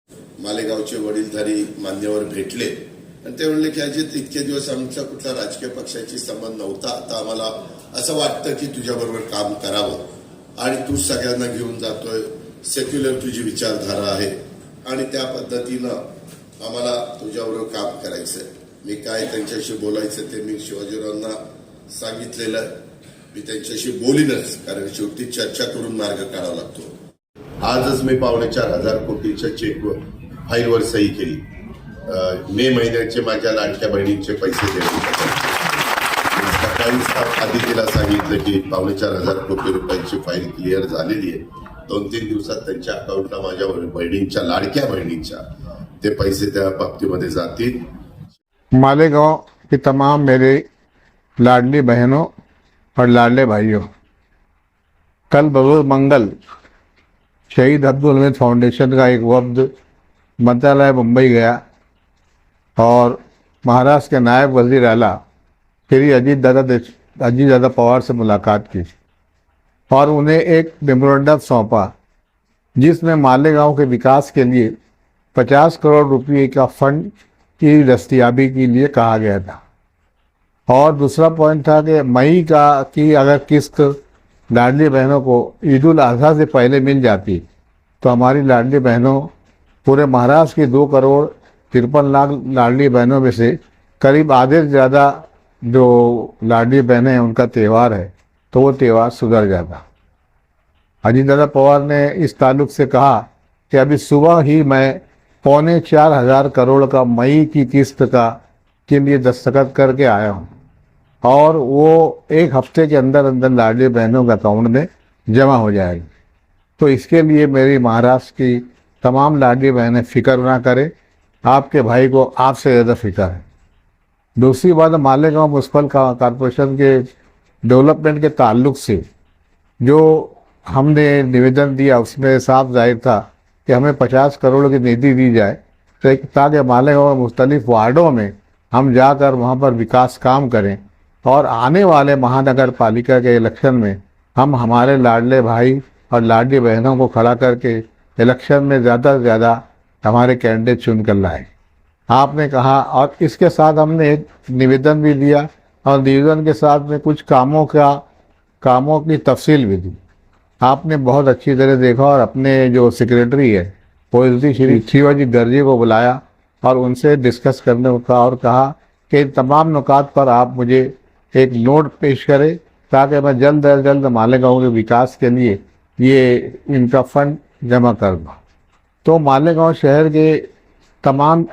मालेगावचे वडीलधारी मान्यवर भेटले आणि ते म्हणले की अजित इतके दिवस आमचा कुठला राजकीय पक्षाची संबंध नव्हता, आता आम्हाला असं वाटतं की तुझ्याबरोबर काम करावं आणि तू सगळ्यांना घेऊन जातोय, सेक्युलर तुझी विचारधारा आहे आणि त्या पद्धतीनं आम्हाला तुझ्याबरोबर काम करायचंय. मी काय त्यांच्याशी बोलायचं ते मी शिवाजीरावांना सांगितलेलं. मी त्यांच्याशी बोलीनच, कारण शेवटी चर्चा करून मार्ग काढावा लागतो. आजच मी 4.5 कोटीच्या चेकवर फाईलवर सही केली. मे महिन्याचे माझ्या लाडक्या बहिणींचे पैसे देण्यासाठी सकाळीच आदितीला सांगितलं की 4.5 कोटी रुपयांची फाईल क्लिअर झालेली आहे. 2-3 दिवसात त्यांच्या अकाउंटला माझ्या बहिणींच्या, लाडक्या बहिणींच्या ते पैसे त्या बाबतीमध्ये जातील. मालेगांव की तमाम मेरे लाडली बहनों और लाडले भाइयों, कल बरोज मंगल शहीद अब्दुल हमीद फाउंडेशन का एक वफ्द मंत्रालय मुंबई गया और महाराष्ट्र के नायब वजीर आला श्री अजीत दादा पवार से मुलाकात की और उन्हें एक मेमोरेंडम सौंपा जिसमें मालेगांव के विकास के लिए 50 करोड़ रुपये का फंड की दस्तियाबी के लिए कहा गया था. और दूसरा पॉइंट था कि मई की अगर किस्त लाडली बहनों को ईद उल अजहा से पहले मिल जाती तो हमारी लाडली बहनों, पूरे महाराष्ट्र की 2,53,00,000 लाडली बहनों में से करीब आधे से ज़्यादा जो लाडली बहनें हैं उनका त्यौहार है तो वो त्यौहार सुधर जाता. अजीत दादा पवार ने इस ताल्लुक से कहा कि अभी सुबह ही मैं 4,25,000 करोड़ का मई की किस्त के लिए दस्तखत करके आया हूँ और वो 1 हफ्ते के अंदर अंदर लाडली बहनों के अकाउंट में जमा हो जाएगी. तो इसके लिए मेरी महाराष्ट्र की तमाम लाडली बहनें फिक्र ना करें, आपके भाई को आपसे ज़्यादा फिक्र है. दूसरी बात, मालेगांव म्यूनसिपल कॉरपोरेशन के डेवलपमेंट के ताल्लुक से जो हमने निवेदन दिया उसमें साफ जाहिर था कि हमें 50 करोड़ की निधि दी जाए ताकि मालेगांव में मुख्तलिफ वार्डों में हम जाकर वहाँ पर विकास काम करें और आने वाले महानगर पालिका के इलेक्शन में हम हमारे लाडले भाई और लाडली बहनों को खड़ा करके इलेक्शन में ज़्यादा से ज़्यादा हमारे कैंडिडेट चुन कर लाए. आपने कहा और इसके साथ हमने एक निवेदन भी दिया और निवेदन के साथ में कुछ कामों की तफसील भी दी. आपने बहुत अच्छी तरह देखा और अपने जो सेक्रेटरी है ओएसडी श्री शिवाजी गर्जी को बुलाया और उनसे डिस्कस करने का और कहा कि इन तमाम नुकात पर आप मुझे एक नोट पेश करें ताकि मैं जल्द अज जल्द मालेगांव के विकास के लिए ये इनका फंड जमा कर दूँ. तो मालेगांव शहर के तमाम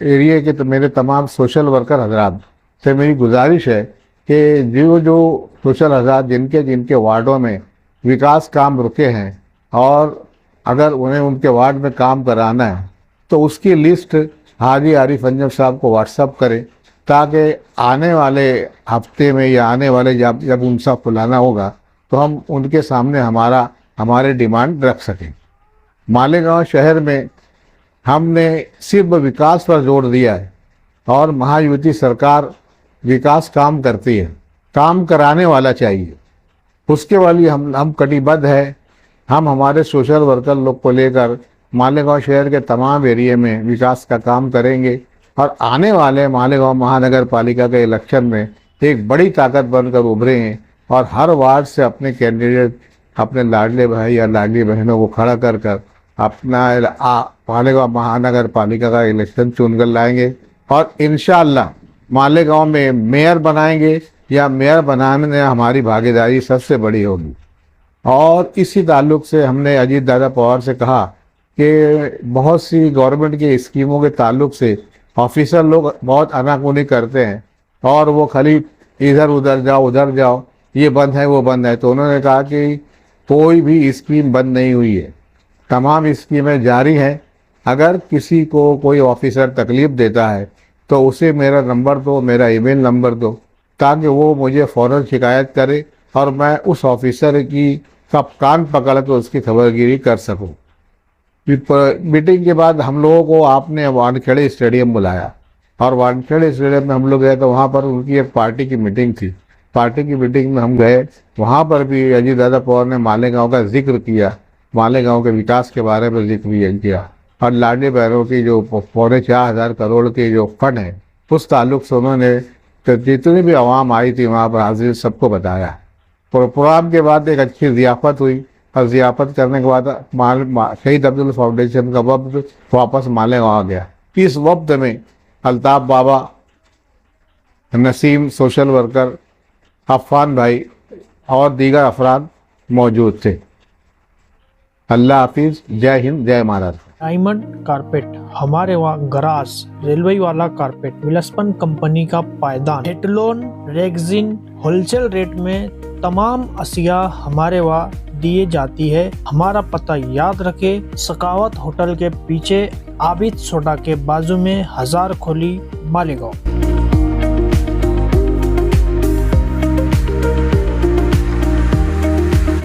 एरिए के तो मेरे तमाम सोशल वर्कर हजरात से मेरी गुजारिश है कि जो सोशल हजरात जिनके वार्डों में विकास काम रुके हैं और अगर उन्हें उनके वार्ड में काम कराना है तो उसकी लिस्ट हाजी आरिफ अंजम साहब को व्हाट्सअप करें ताकि आने वाले हफ्ते में या आने वाले जब उनसा खुलाना होगा तो हम उनके सामने हमारे डिमांड रख सकें. मालेगांव शहर में हमने सिर्फ विकास पर जोर दिया है और महायुति सरकार विकास काम करती है, काम कराने वाला चाहिए, उसके वाली हम कटिबद्ध है. हम हमारे सोशल वर्कर लोग को लेकर मालेगांव शहर के तमाम एरिए में विकास का काम करेंगे और आने वाले मालेगांव महानगर पालिका के इलेक्शन में एक बड़ी ताकत बनकर उभरे हैं और हर वार्ड से अपने कैंडिडेट, अपने लाडले भाई या लाडली बहनों को खड़ा कर अपना मालेगांव महानगर पालिका का इलेक्शन चुनकर लाएंगे और इंशाअल्लाह मालेगांव में मेयर बनाएंगे या मेयर बनाने में हमारी भागीदारी सबसे बड़ी होगी. और इसी ताल्लुक से हमने अजीत दादा पवार से कहा कि बहुत सी गवर्नमेंट की स्कीमों के ताल्लुक से ऑफिसर लोग बहुत आनाकानी करते हैं और वो खाली इधर उधर जाओ, ये बंद है वो बंद है. तो उन्होंने कहा कि कोई भी स्कीम बंद नहीं हुई है, तमाम स्कीमें जारी हैं. अगर किसी को कोई ऑफिसर तकलीफ़ देता है तो उसे मेरा नंबर दो, मेरा ईमेल नंबर दो ताकि वो मुझे फ़ौरन शिकायत करे और मैं उस ऑफिसर की सब कान पकड़ कर उसकी खबरगिरी कर सकूं. मीटिंग के बाद हम लोगों को आपने वानखेड़े स्टेडियम बुलाया और वानखेड़े स्टेडियम में हम लोग गए तो वहाँ पर उनकी एक पार्टी की मीटिंग थी. पार्टी की मीटिंग में हम गए, वहाँ पर भी अजीत दादा पवार ने मालेगांव का जिक्र किया, मालेगांव के विकास के बारे में जिक्र किया और लाडली बहनों की जो 4,500 करोड़ की जो फंड है उस ताल्लुक से उन्होंने तो जितनी भी आवाम आई थी वहाँ पर हाजिर सबको बताया। प्रोग्राम के बाद एक अच्छी ज़ियाफ़त हुई और ज़ियाफ़त करने के बाद शहीद अब्दुल फाउंडेशन का वफ्द वापस मालेगांव आ गया। इस वफ्द में अल्ताफ़ बाबा, नसीम सोशल वर्कर, अफ़ान भाई और दीगर अफराद मौजूद थे। अल्लाह हाफिज़, जय हिंद, जय महाराष्ट्र। डायमंड कारपेट, हमारे वहाँ गरास, रेलवे वाला कारपेट, विलस्पन कंपनी का पायदान, हेटलोन, रेगजिन, होलसेल रेट में तमाम अशिया हमारे वहाँ दिए जाती है। हमारा पता याद रखे, सकावत होटल के पीछे, आबिद सोडा के बाजू में, हजार खोली, मालेगांव।